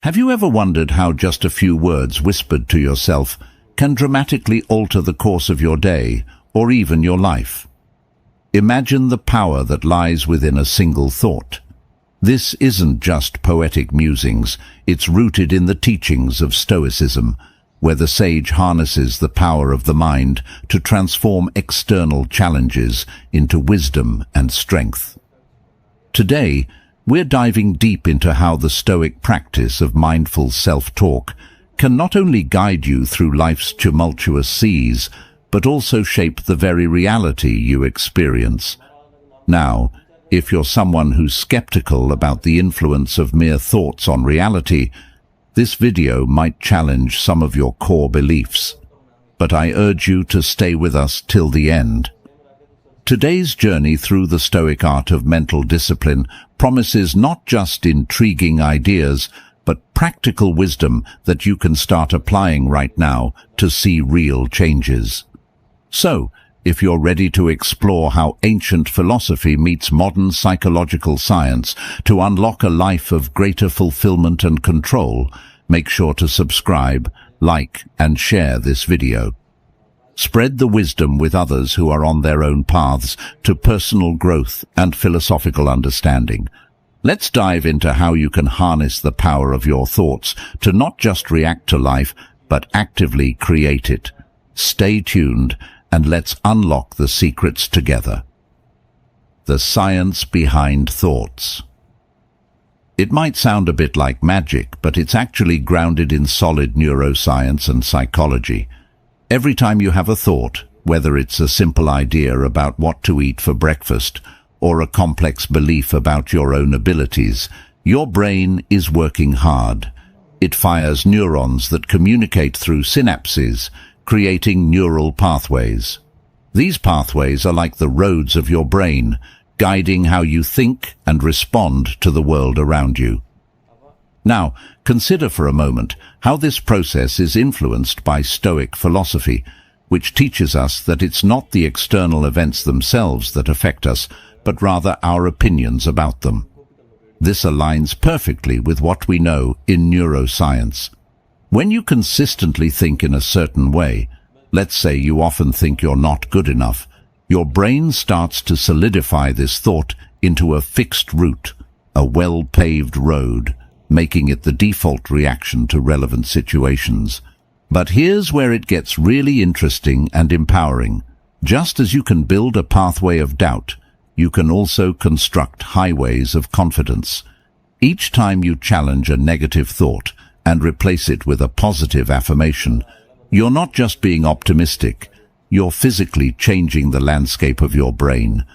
Have you ever wondered how just a few words whispered to yourself can dramatically alter the course of your day or even your life? Imagine the power that lies within a single thought. This isn't just poetic musings, it's rooted in the teachings of Stoicism, where the sage harnesses the power of the mind to transform external challenges into wisdom and strength. Today, we're diving deep into how the Stoic practice of mindful self-talk can not only guide you through life's tumultuous seas, but also shape the very reality you experience. Now, if you're someone who's skeptical about the influence of mere thoughts on reality, this video might challenge some of your core beliefs. But I urge you to stay with us till the end. Today's journey through the Stoic art of mental discipline promises not just intriguing ideas, but practical wisdom that you can start applying right now to see real changes. So, if you're ready to explore how ancient philosophy meets modern psychological science to unlock a life of greater fulfillment and control, make sure to subscribe, like, and share this video. Spread the wisdom with others who are on their own paths to personal growth and philosophical understanding. Let's dive into how you can harness the power of your thoughts to not just react to life, but actively create it. Stay tuned, and let's unlock the secrets together. The science behind thoughts. It might sound a bit like magic, but it's actually grounded in solid neuroscience and psychology. Every time you have a thought, whether it's a simple idea about what to eat for breakfast or a complex belief about your own abilities, your brain is working hard. It fires neurons that communicate through synapses, creating neural pathways. These pathways are like the roads of your brain, guiding how you think and respond to the world around you. Now, consider for a moment how this process is influenced by Stoic philosophy, which teaches us that it's not the external events themselves that affect us, but rather our opinions about them. This aligns perfectly with what we know in neuroscience. When you consistently think in a certain way, let's say you often think you're not good enough, your brain starts to solidify this thought into a fixed route, a well-paved road, making it the default reaction to relevant situations. But here's where it gets really interesting and empowering. Just as you can build a pathway of doubt, you can also construct highways of confidence. Each time you challenge a negative thought and replace it with a positive affirmation, you're not just being optimistic, you're physically changing the landscape of your brain.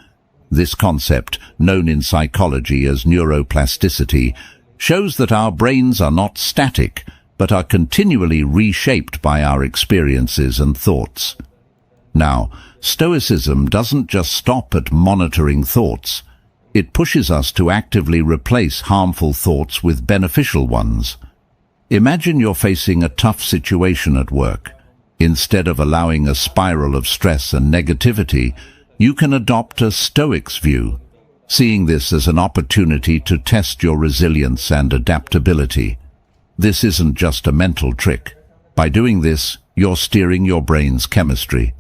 This concept, known in psychology as neuroplasticity, shows that our brains are not static, but are continually reshaped by our experiences and thoughts. Now, Stoicism doesn't just stop at monitoring thoughts. It pushes us to actively replace harmful thoughts with beneficial ones. Imagine you're facing a tough situation at work. Instead of allowing a spiral of stress and negativity, you can adopt a Stoic's view, seeing this as an opportunity to test your resilience and adaptability. This isn't just a mental trick. By doing this, you're steering your brain's chemistry.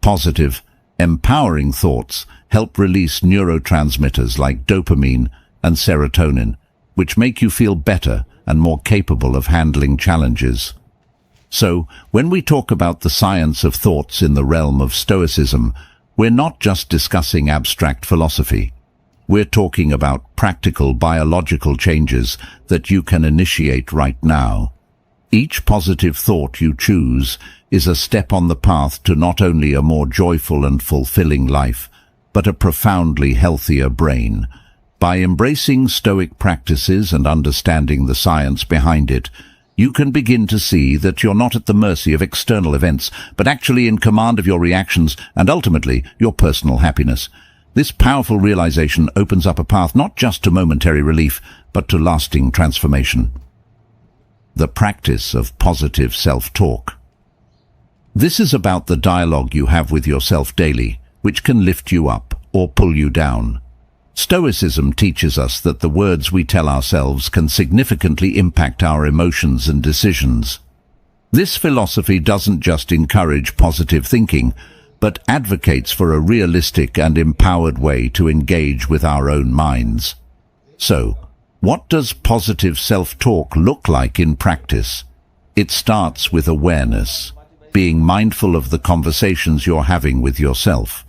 Positive, empowering thoughts help release neurotransmitters like dopamine and serotonin, which make you feel better and more capable of handling challenges. So, when we talk about the science of thoughts in the realm of Stoicism, we're not just discussing abstract philosophy. We're talking about practical biological changes that you can initiate right now. Each positive thought you choose is a step on the path to not only a more joyful and fulfilling life, but a profoundly healthier brain. By embracing Stoic practices and understanding the science behind it, you can begin to see that you're not at the mercy of external events, but actually in command of your reactions and ultimately your personal happiness. This powerful realization opens up a path not just to momentary relief, but to lasting transformation. The practice of positive self-talk. This is about the dialogue you have with yourself daily, which can lift you up or pull you down. Stoicism teaches us that the words we tell ourselves can significantly impact our emotions and decisions. This philosophy doesn't just encourage positive thinking, but advocates for a realistic and empowered way to engage with our own minds. So, what does positive self-talk look like in practice? It starts with awareness, being mindful of the conversations you're having with yourself.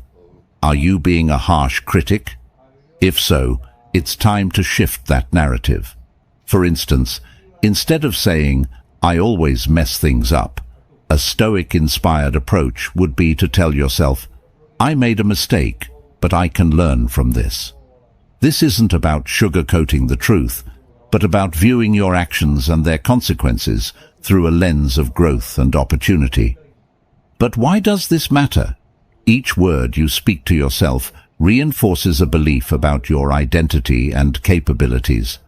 Are you being a harsh critic? If so, it's time to shift that narrative. For instance, instead of saying, "I always mess things up," a Stoic-inspired approach would be to tell yourself, "I made a mistake, but I can learn from this." This isn't about sugarcoating the truth, but about viewing your actions and their consequences through a lens of growth and opportunity. But why does this matter? Each word you speak to yourself reinforces a belief about your identity and capabilities.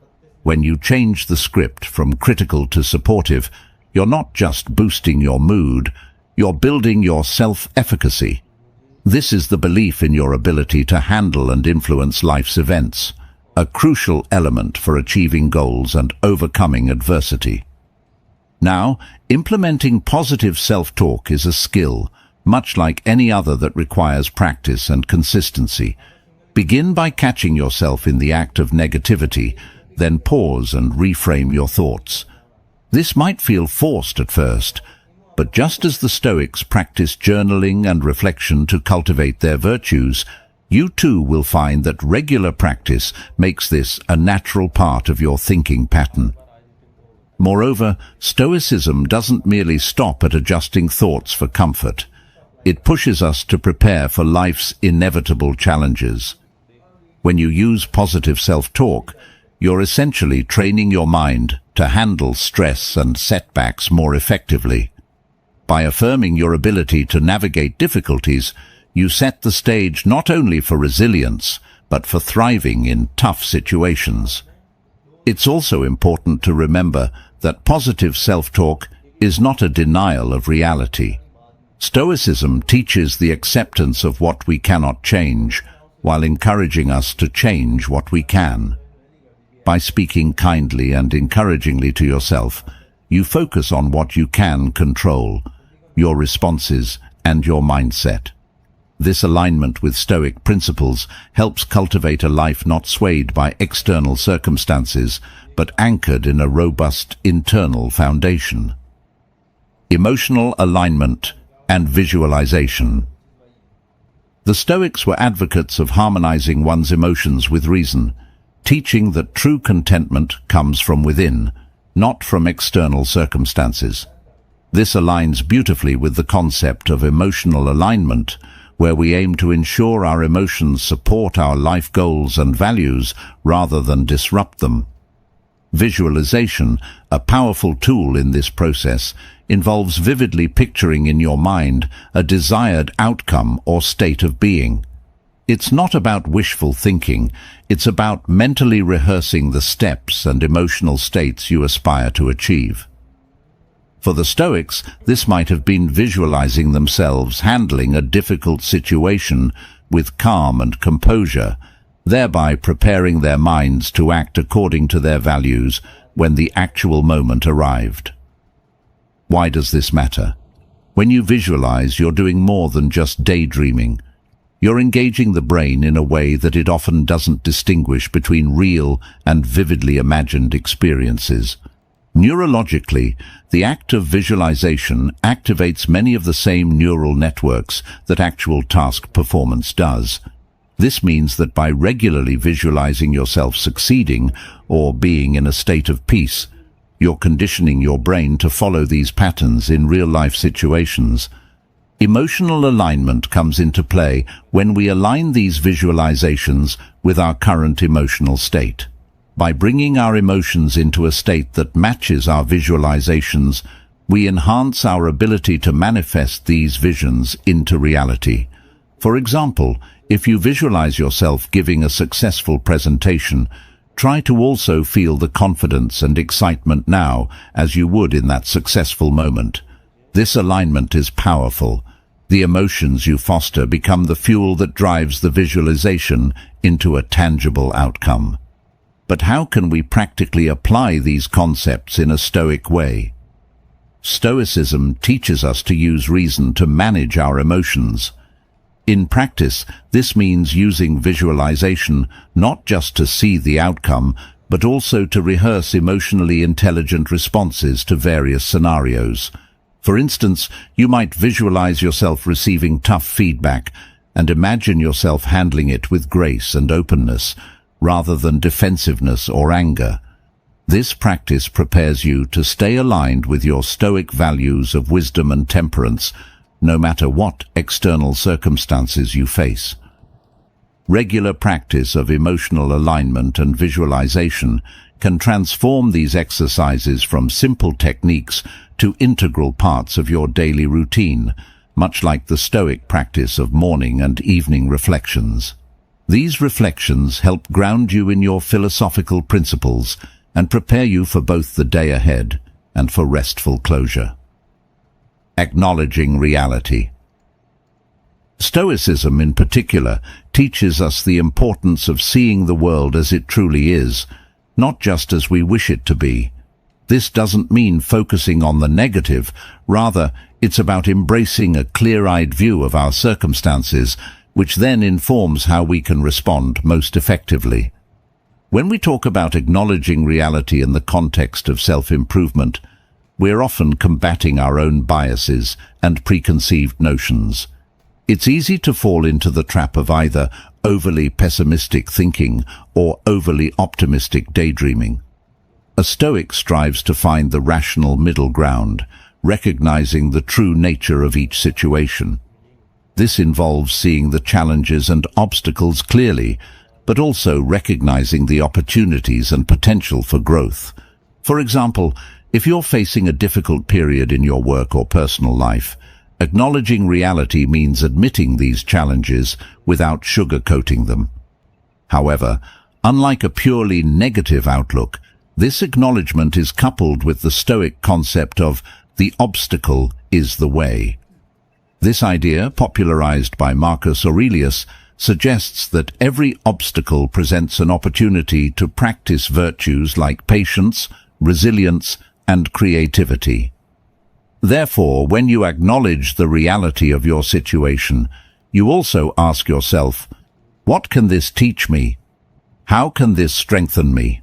When you change the script from critical to supportive, you're not just boosting your mood, you're building your self-efficacy. This is the belief in your ability to handle and influence life's events, a crucial element for achieving goals and overcoming adversity. Now, implementing positive self-talk is a skill, much like any other that requires practice and consistency. Begin by catching yourself in the act of negativity, then pause and reframe your thoughts. This might feel forced at first, but just as the Stoics practiced journaling and reflection to cultivate their virtues, you too will find that regular practice makes this a natural part of your thinking pattern. Moreover, Stoicism doesn't merely stop at adjusting thoughts for comfort. It pushes us to prepare for life's inevitable challenges. When you use positive self-talk, you're essentially training your mind to handle stress and setbacks more effectively. By affirming your ability to navigate difficulties, you set the stage not only for resilience, but for thriving in tough situations. It's also important to remember that positive self-talk is not a denial of reality. Stoicism teaches the acceptance of what we cannot change, while encouraging us to change what we can. By speaking kindly and encouragingly to yourself, you focus on what you can control, your responses and your mindset. This alignment with Stoic principles helps cultivate a life not swayed by external circumstances, but anchored in a robust internal foundation. Emotional alignment and visualization. The Stoics were advocates of harmonizing one's emotions with reason, teaching that true contentment comes from within, not from external circumstances. This aligns beautifully with the concept of emotional alignment, where we aim to ensure our emotions support our life goals and values rather than disrupt them. Visualization, a powerful tool in this process, involves vividly picturing in your mind a desired outcome or state of being. It's not about wishful thinking, it's about mentally rehearsing the steps and emotional states you aspire to achieve. For the Stoics, this might have been visualizing themselves handling a difficult situation with calm and composure, thereby preparing their minds to act according to their values when the actual moment arrived. Why does this matter? When you visualize, you're doing more than just daydreaming. You're engaging the brain in a way that it often doesn't distinguish between real and vividly imagined experiences. Neurologically, the act of visualization activates many of the same neural networks that actual task performance does. This means that by regularly visualizing yourself succeeding or being in a state of peace, you're conditioning your brain to follow these patterns in real-life situations. Emotional alignment comes into play when we align these visualizations with our current emotional state. By bringing our emotions into a state that matches our visualizations, we enhance our ability to manifest these visions into reality. For example, if you visualize yourself giving a successful presentation, try to also feel the confidence and excitement now as you would in that successful moment. This alignment is powerful. The emotions you foster become the fuel that drives the visualization into a tangible outcome. But how can we practically apply these concepts in a Stoic way? Stoicism teaches us to use reason to manage our emotions. In practice, this means using visualization not just to see the outcome, but also to rehearse emotionally intelligent responses to various scenarios. For instance, you might visualize yourself receiving tough feedback and imagine yourself handling it with grace and openness, rather than defensiveness or anger. This practice prepares you to stay aligned with your Stoic values of wisdom and temperance, no matter what external circumstances you face. Regular practice of emotional alignment and visualization can transform these exercises from simple techniques to integral parts of your daily routine, much like the Stoic practice of morning and evening reflections. These reflections help ground you in your philosophical principles and prepare you for both the day ahead and for restful closure. Acknowledging reality. Stoicism in particular teaches us the importance of seeing the world as it truly is, not just as we wish it to be. This doesn't mean focusing on the negative, rather it's about embracing a clear-eyed view of our circumstances, which then informs how we can respond most effectively. When we talk about acknowledging reality in the context of self-improvement, we're often combating our own biases and preconceived notions. It's easy to fall into the trap of either overly pessimistic thinking or overly optimistic daydreaming. A Stoic strives to find the rational middle ground, recognizing the true nature of each situation. This involves seeing the challenges and obstacles clearly, but also recognizing the opportunities and potential for growth. For example, if you're facing a difficult period in your work or personal life, acknowledging reality means admitting these challenges without sugarcoating them. However, unlike a purely negative outlook, this acknowledgement is coupled with the Stoic concept of the obstacle is the way. This idea, popularized by Marcus Aurelius, suggests that every obstacle presents an opportunity to practice virtues like patience, resilience, and creativity. Therefore, when you acknowledge the reality of your situation, you also ask yourself, what can this teach me? How can this strengthen me?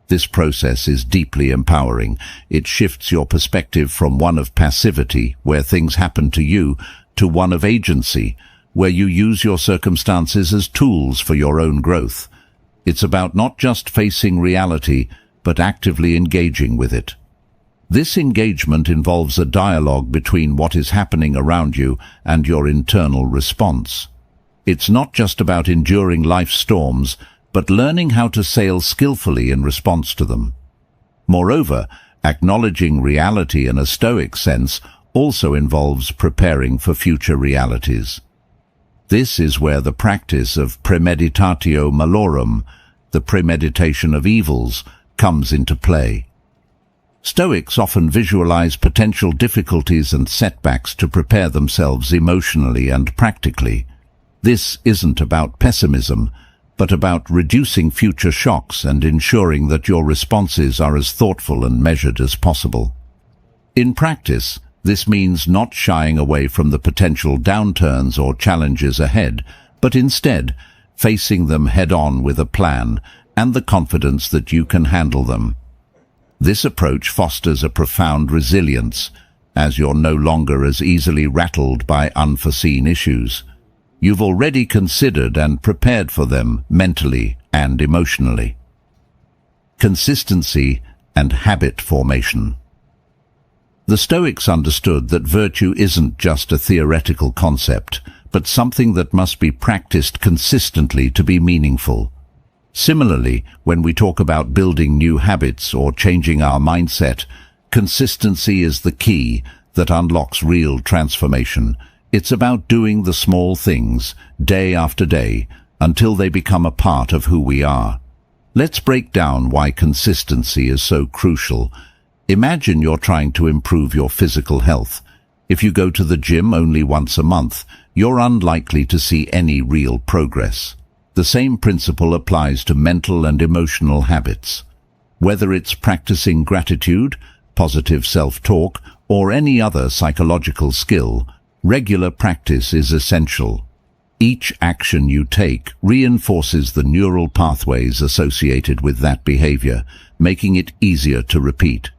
This process is deeply empowering. It shifts your perspective from one of passivity, where things happen to you, to one of agency, where you use your circumstances as tools for your own growth. It's about not just facing reality, but actively engaging with it. This engagement involves a dialogue between what is happening around you and your internal response. It's not just about enduring life's storms, but learning how to sail skillfully in response to them. Moreover, acknowledging reality in a Stoic sense also involves preparing for future realities. This is where the practice of premeditatio malorum, the premeditation of evils, comes into play. Stoics often visualize potential difficulties and setbacks to prepare themselves emotionally and practically. This isn't about pessimism, but about reducing future shocks and ensuring that your responses are as thoughtful and measured as possible. In practice, this means not shying away from the potential downturns or challenges ahead, but instead facing them head-on with a plan and the confidence that you can handle them. This approach fosters a profound resilience, as you're no longer as easily rattled by unforeseen issues. You've already considered and prepared for them mentally and emotionally. Consistency and habit formation. The Stoics understood that virtue isn't just a theoretical concept, but something that must be practiced consistently to be meaningful. Similarly, when we talk about building new habits or changing our mindset, consistency is the key that unlocks real transformation. It's about doing the small things, day after day, until they become a part of who we are. Let's break down why consistency is so crucial. Imagine you're trying to improve your physical health. If you go to the gym only once a month, you're unlikely to see any real progress. The same principle applies to mental and emotional habits. Whether it's practicing gratitude, positive self-talk, or any other psychological skill, regular practice is essential. Each action you take reinforces the neural pathways associated with that behavior, making it easier to repeat.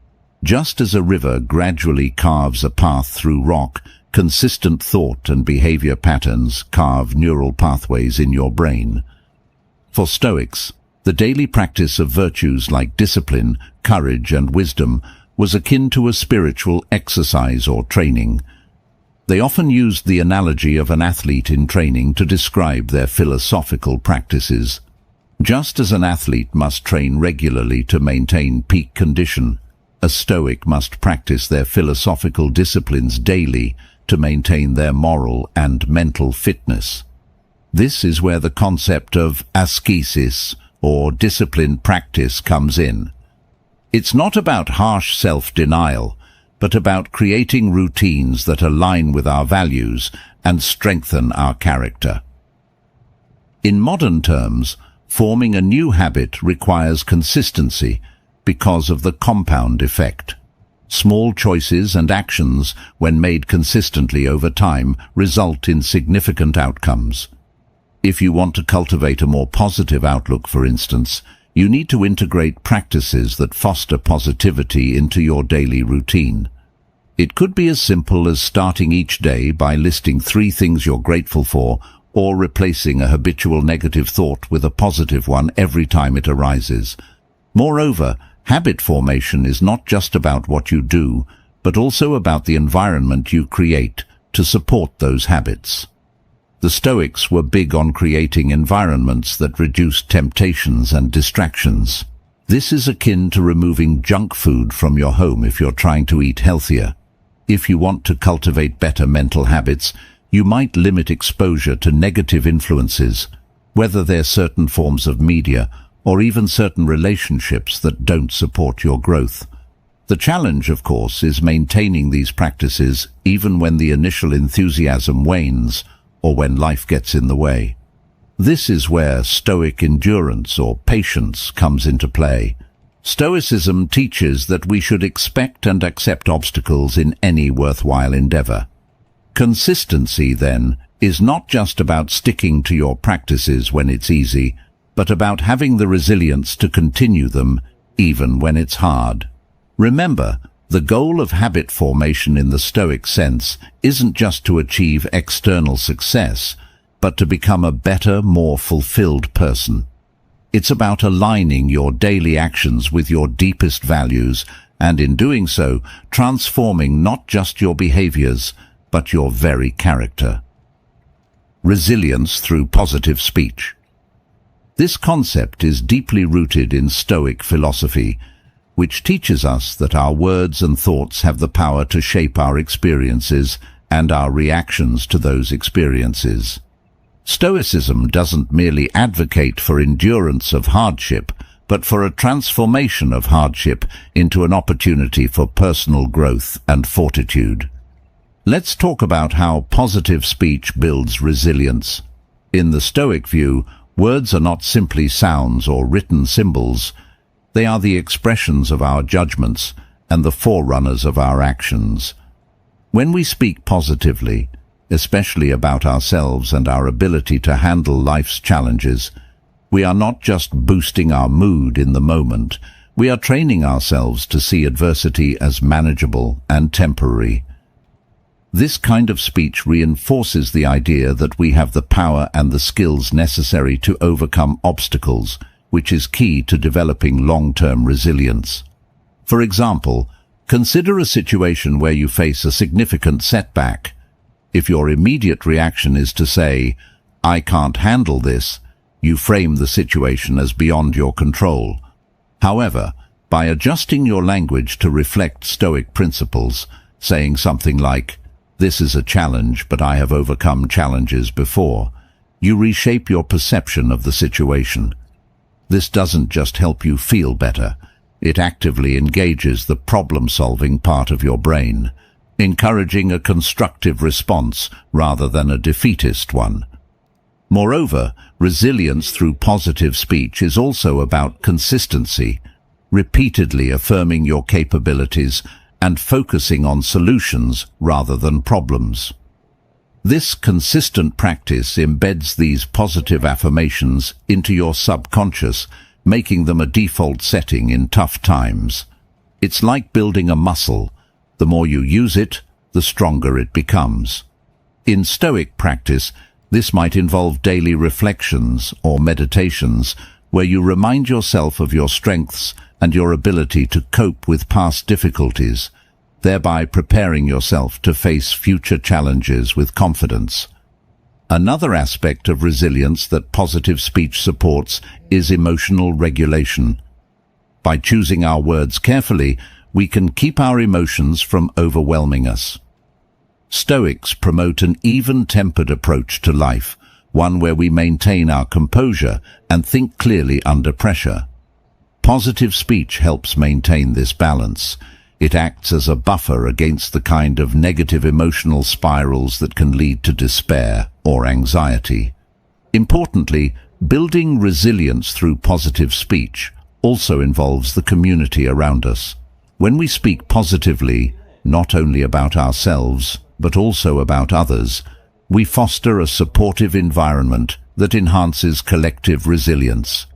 Just as a river gradually carves a path through rock, consistent thought and behavior patterns carve neural pathways in your brain. For Stoics, the daily practice of virtues like discipline, courage, and wisdom was akin to a spiritual exercise or training. They often used the analogy of an athlete in training to describe their philosophical practices. Just as an athlete must train regularly to maintain peak condition, a Stoic must practice their philosophical disciplines daily to maintain their moral and mental fitness. This is where the concept of ascesis, or disciplined practice, comes in. It's not about harsh self-denial, but about creating routines that align with our values and strengthen our character. In modern terms, forming a new habit requires consistency because of the compound effect. Small choices and actions, when made consistently over time, result in significant outcomes. If you want to cultivate a more positive outlook, for instance, you need to integrate practices that foster positivity into your daily routine. It could be as simple as starting each day by listing 3 things you're grateful for, or replacing a habitual negative thought with a positive one every time it arises. Moreover, habit formation is not just about what you do, but also about the environment you create to support those habits. The Stoics were big on creating environments that reduced temptations and distractions. This is akin to removing junk food from your home if you're trying to eat healthier. If you want to cultivate better mental habits, you might limit exposure to negative influences, whether they're certain forms of media or even certain relationships that don't support your growth. The challenge, of course, is maintaining these practices even when the initial enthusiasm wanes or when life gets in the way. This is where Stoic endurance or patience comes into play. Stoicism teaches that we should expect and accept obstacles in any worthwhile endeavor. Consistency, then, is not just about sticking to your practices when it's easy, but about having the resilience to continue them even when it's hard. Remember, the goal of habit formation in the Stoic sense isn't just to achieve external success, but to become a better, more fulfilled person. It's about aligning your daily actions with your deepest values, and in doing so, transforming not just your behaviors, but your very character. Resilience through positive speech. This concept is deeply rooted in Stoic philosophy, which teaches us that our words and thoughts have the power to shape our experiences and our reactions to those experiences. Stoicism doesn't merely advocate for endurance of hardship, but for a transformation of hardship into an opportunity for personal growth and fortitude. Let's talk about how positive speech builds resilience. In the Stoic view, words are not simply sounds or written symbols. They are the expressions of our judgments and the forerunners of our actions. When we speak positively, especially about ourselves and our ability to handle life's challenges, we are not just boosting our mood in the moment, we are training ourselves to see adversity as manageable and temporary. This kind of speech reinforces the idea that we have the power and the skills necessary to overcome obstacles, which is key to developing long-term resilience. For example, consider a situation where you face a significant setback. If your immediate reaction is to say, "I can't handle this," you frame the situation as beyond your control. However, by adjusting your language to reflect Stoic principles, saying something like, "This is a challenge, but I have overcome challenges before," you reshape your perception of the situation. This doesn't just help you feel better, it actively engages the problem-solving part of your brain, encouraging a constructive response rather than a defeatist one. Moreover, resilience through positive speech is also about consistency, repeatedly affirming your capabilities and focusing on solutions rather than problems. This consistent practice embeds these positive affirmations into your subconscious, making them a default setting in tough times. It's like building a muscle. The more you use it, the stronger it becomes. In Stoic practice, this might involve daily reflections or meditations where you remind yourself of your strengths and your ability to cope with past difficulties, thereby preparing yourself to face future challenges with confidence. Another aspect of resilience that positive speech supports is emotional regulation. By choosing our words carefully, we can keep our emotions from overwhelming us. Stoics promote an even-tempered approach to life, one where we maintain our composure and think clearly under pressure. Positive speech helps maintain this balance. It acts as a buffer against the kind of negative emotional spirals that can lead to despair or anxiety. Importantly, building resilience through positive speech also involves the community around us. When we speak positively, not only about ourselves, but also about others, we foster a supportive environment that enhances collective resilience.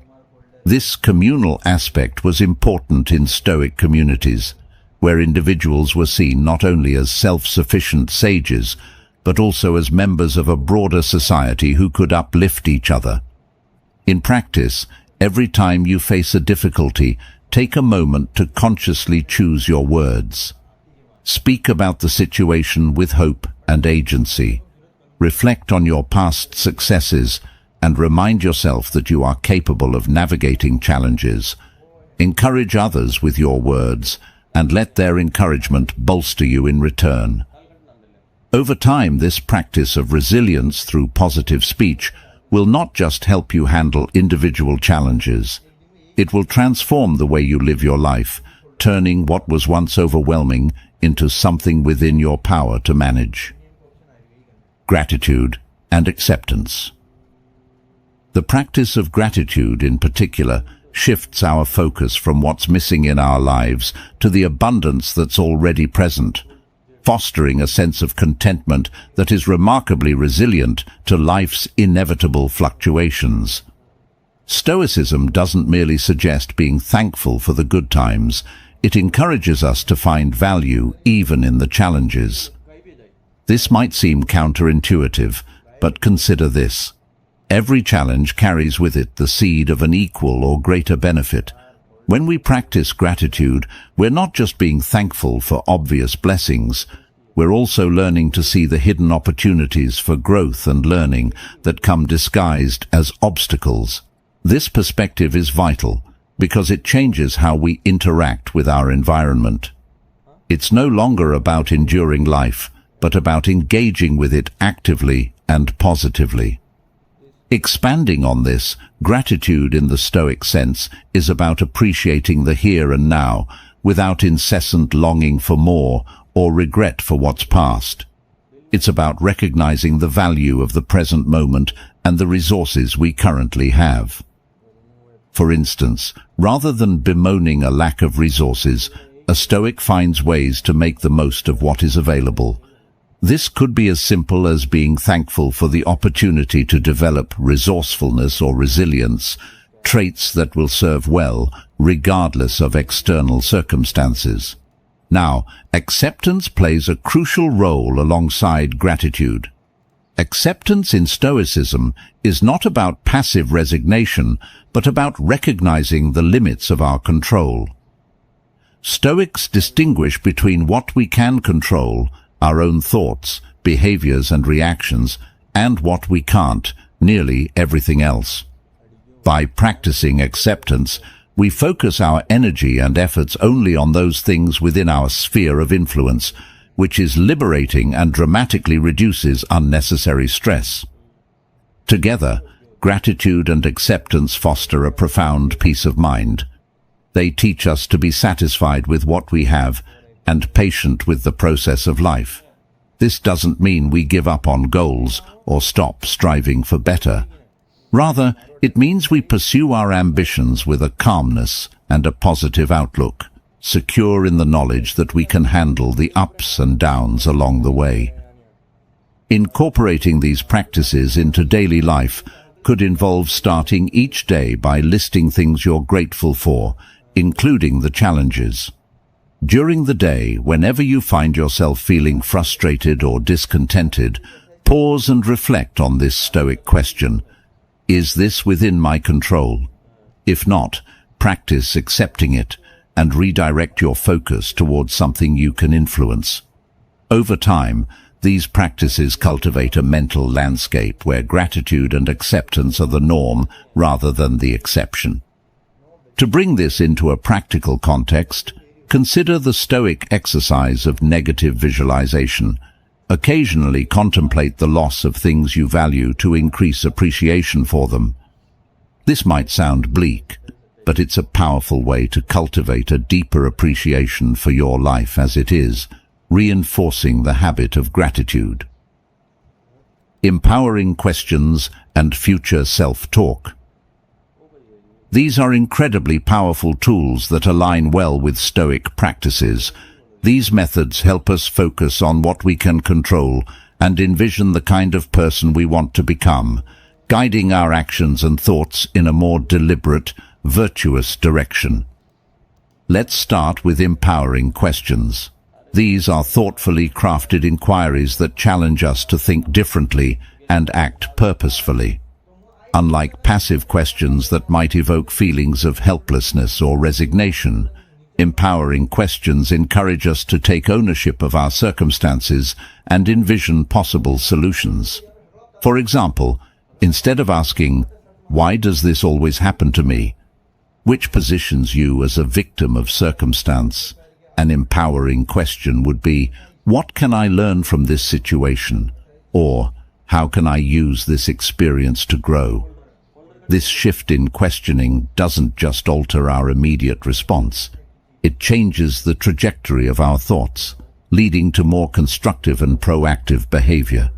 This communal aspect was important in Stoic communities, where individuals were seen not only as self-sufficient sages, but also as members of a broader society who could uplift each other. In practice, every time you face a difficulty, take a moment to consciously choose your words. Speak about the situation with hope and agency. Reflect on your past successes and remind yourself that you are capable of navigating challenges. Encourage others with your words and let their encouragement bolster you in return. Over time, this practice of resilience through positive speech will not just help you handle individual challenges. It will transform the way you live your life, turning what was once overwhelming into something within your power to manage. Gratitude and acceptance. The practice of gratitude, in particular, shifts our focus from what's missing in our lives to the abundance that's already present, fostering a sense of contentment that is remarkably resilient to life's inevitable fluctuations. Stoicism doesn't merely suggest being thankful for the good times. It encourages us to find value even in the challenges. This might seem counterintuitive, but consider this. Every challenge carries with it the seed of an equal or greater benefit. When we practice gratitude, we're not just being thankful for obvious blessings, we're also learning to see the hidden opportunities for growth and learning that come disguised as obstacles. This perspective is vital because it changes how we interact with our environment. It's no longer about enduring life, but about engaging with it actively and positively. Expanding on this, gratitude in the Stoic sense is about appreciating the here and now without incessant longing for more or regret for what's past. It's about recognizing the value of the present moment and the resources we currently have. For instance, rather than bemoaning a lack of resources, a Stoic finds ways to make the most of what is available. This could be as simple as being thankful for the opportunity to develop resourcefulness or resilience, traits that will serve well regardless of external circumstances. Now, acceptance plays a crucial role alongside gratitude. Acceptance in Stoicism is not about passive resignation, but about recognizing the limits of our control. Stoics distinguish between what we can control, our own thoughts, behaviors and reactions, and what we can't, nearly everything else. By practicing acceptance, we focus our energy and efforts only on those things within our sphere of influence, which is liberating and dramatically reduces unnecessary stress. Together, gratitude and acceptance foster a profound peace of mind. They teach us to be satisfied with what we have and patient with the process of life. This doesn't mean we give up on goals or stop striving for better. Rather, it means we pursue our ambitions with a calmness and a positive outlook, secure in the knowledge that we can handle the ups and downs along the way. Incorporating these practices into daily life could involve starting each day by listing things you're grateful for, including the challenges. During the day, whenever you find yourself feeling frustrated or discontented, pause and reflect on this Stoic question: is this within my control? If not, practice accepting it and redirect your focus towards something you can influence. Over time, these practices cultivate a mental landscape where gratitude and acceptance are the norm rather than the exception. To bring this into a practical context, consider the Stoic exercise of negative visualization. Occasionally contemplate the loss of things you value to increase appreciation for them. This might sound bleak, but it's a powerful way to cultivate a deeper appreciation for your life as it is, reinforcing the habit of gratitude. Empowering questions and future self-talk. These are incredibly powerful tools that align well with Stoic practices. These methods help us focus on what we can control and envision the kind of person we want to become, guiding our actions and thoughts in a more deliberate, virtuous direction. Let's start with empowering questions. These are thoughtfully crafted inquiries that challenge us to think differently and act purposefully. Unlike passive questions that might evoke feelings of helplessness or resignation, empowering questions encourage us to take ownership of our circumstances and envision possible solutions. For example, instead of asking, "Why does this always happen to me?" which positions you as a victim of circumstance, an empowering question would be, "What can I learn from this situation?" or "How can I use this experience to grow?" This shift in questioning doesn't just alter our immediate response. It changes the trajectory of our thoughts, leading to more constructive and proactive behavior.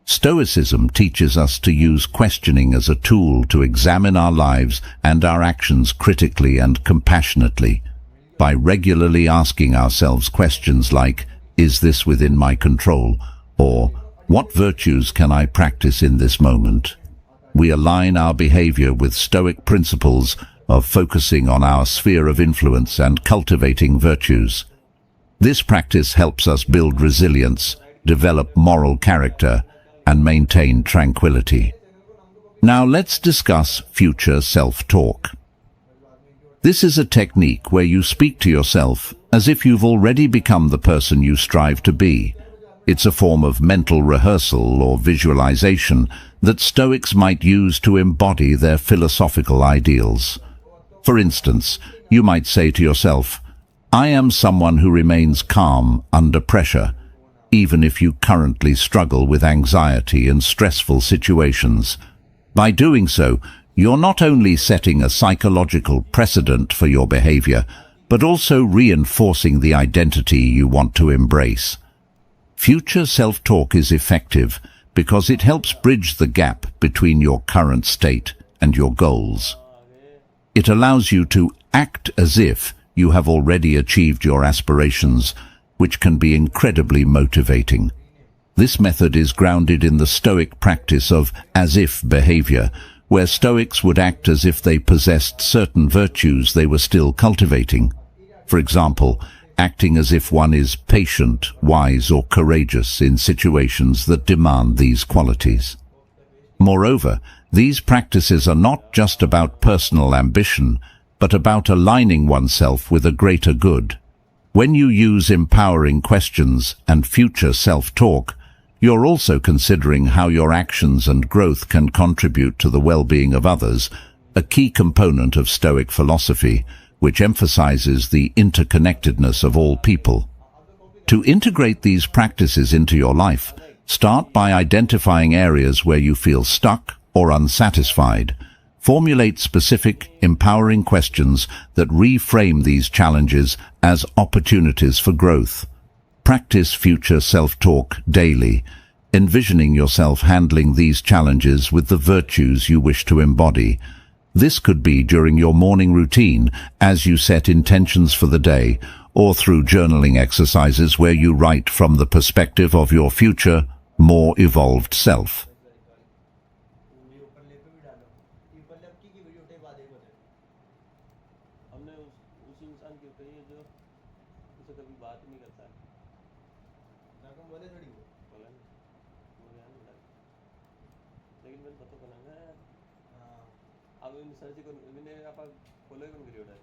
Stoicism teaches us to use questioning as a tool to examine our lives and our actions critically and compassionately. By regularly asking ourselves questions like, "Is this within my control?" or "What virtues can I practice in this moment?" we align our behavior with Stoic principles of focusing on our sphere of influence and cultivating virtues. This practice helps us build resilience, develop moral character, and maintain tranquility. Now let's discuss future self-talk. This is a technique where you speak to yourself as if you've already become the person you strive to be. It's a form of mental rehearsal or visualization that Stoics might use to embody their philosophical ideals. For instance, you might say to yourself, "I am someone who remains calm under pressure, even if you currently struggle with anxiety and stressful situations." By doing so, you're not only setting a psychological precedent for your behavior, but also reinforcing the identity you want to embrace. Future self-talk is effective because it helps bridge the gap between your current state and your goals. It allows you to act as if you have already achieved your aspirations, which can be incredibly motivating. This method is grounded in the Stoic practice of as-if behavior, where Stoics would act as if they possessed certain virtues they were still cultivating. For example, acting as if one is patient, wise, or courageous in situations that demand these qualities. Moreover, these practices are not just about personal ambition, but about aligning oneself with a greater good. When you use empowering questions and future self-talk, you're also considering how your actions and growth can contribute to the well-being of others, a key component of Stoic philosophy, which emphasizes the interconnectedness of all people. To integrate these practices into your life, start by identifying areas where you feel stuck or unsatisfied. Formulate specific, empowering questions that reframe these challenges as opportunities for growth. Practice future self-talk daily, envisioning yourself handling these challenges with the virtues you wish to embody. This could be during your morning routine as you set intentions for the day, or through journaling exercises where you write from the perspective of your future, more evolved self. हमने उसी इंसान की कही है जो उसे कभी बात नहीं करता है। जाकर बोले थोड़ी बोला नहीं, वो यार बोला, लेकिन मैंने पता बना है। हाँ, अब इन सर्च को मैंने आप फॉलो कौन करी उड़ा है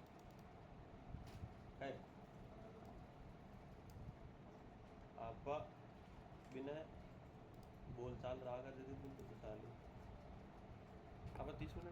आप बिना बोल चाल रहा कर देते तुम तो चालू आप 30 मिनट